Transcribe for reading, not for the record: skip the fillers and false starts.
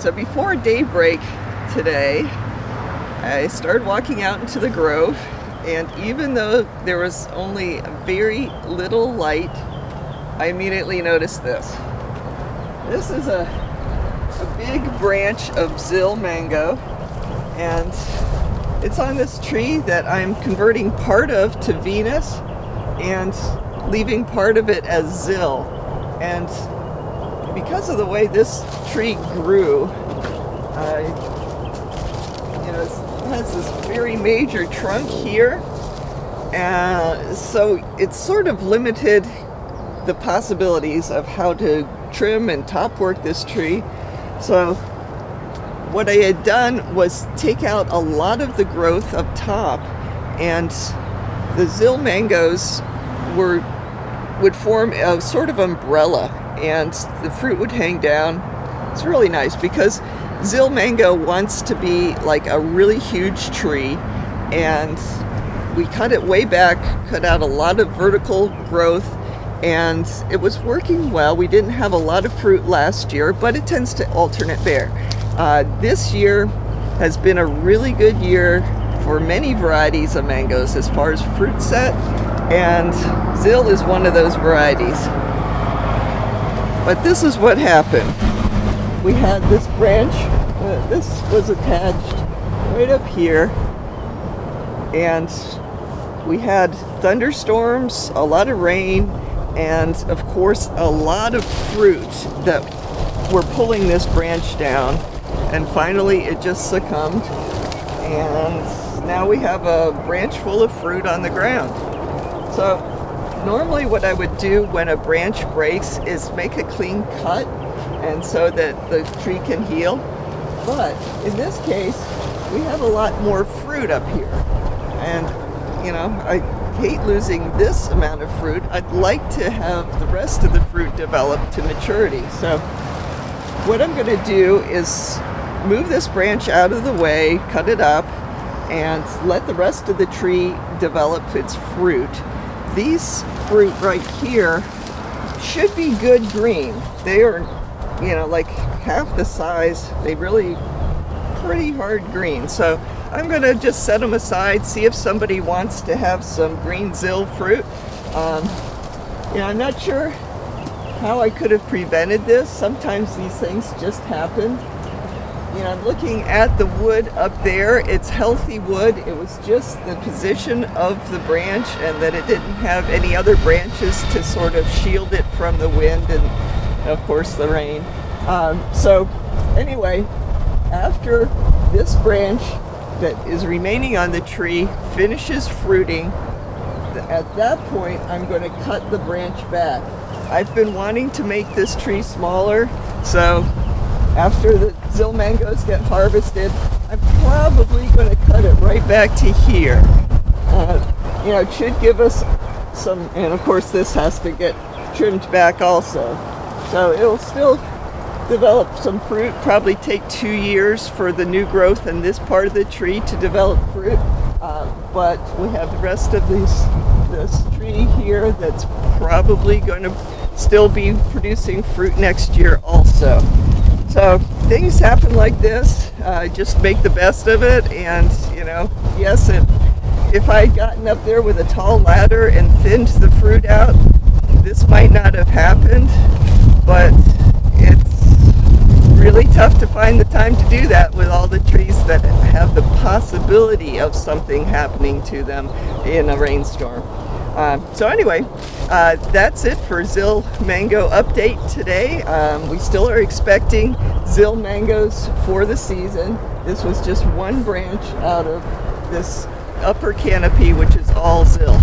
So before daybreak today, I started walking out into the grove, and even though there was only very little light, I immediately noticed this. This is a big branch of Zill mango, and it's on this tree that I'm converting part of to Venus and leaving part of it as Zill. And because of the way this tree grew, it has this very major trunk here, and so it's sort of limited the possibilities of how to trim and top work this tree. So what I had done was take out a lot of the growth up top, and the Zill mangoes would form a sort of umbrella, and the fruit would hang down. It's really nice because Zill mango wants to be like a really huge tree, and we cut it way back, cut out a lot of vertical growth, and it was working well. We didn't have a lot of fruit last year, but it tends to alternate bear. This year has been a really good year for many varieties of mangoes as far as fruit set, and Zill is one of those varieties. But this is what happened. We had this branch, this was attached right up here, and we had thunderstorms, a lot of rain, and of course a lot of fruit that were pulling this branch down, and finally it just succumbed, and now we have a branch full of fruit on the ground. So normally what I would do when a branch breaks is make a clean cut, and so that the tree can heal. But in this case, we have a lot more fruit up here, and I hate losing this amount of fruit. I'd like to have the rest of the fruit develop to maturity. So what I'm going to do is move this branch out of the way, cut it up, and let the rest of the tree develop its fruit. These fruit right here should be good green. They are, like half the size. They really pretty hard green. So I'm going to just set them aside, see if somebody wants to have some green Zill fruit. I'm not sure how I could have prevented this. Sometimes these things just happen. I'm looking at the wood up there. It's healthy wood. It was just the position of the branch, and that it didn't have any other branches to sort of shield it from the wind and, of course, the rain. So anyway, after this branch that is remaining on the tree finishes fruiting, at that point I'm going to cut the branch back. I've been wanting to make this tree smaller, so after the Zill mangoes get harvested, I'm probably going to cut it right back to here. It should give us some, and of course this has to get trimmed back also. So it'll still develop some fruit, probably take 2 years for the new growth in this part of the tree to develop fruit. But we have the rest of this tree here that's probably going to still be producing fruit next year also. So things happen like this. Just make the best of it, and yes, if I had gotten up there with a tall ladder and thinned the fruit out, this might not have happened, but it's really tough to find the time to do that with all the trees that have the possibility of something happening to them in a rainstorm. So anyway, that's it for Zill Mango update today. We still are expecting Zill mangoes for the season. This was just one branch out of this upper canopy, which is all Zill.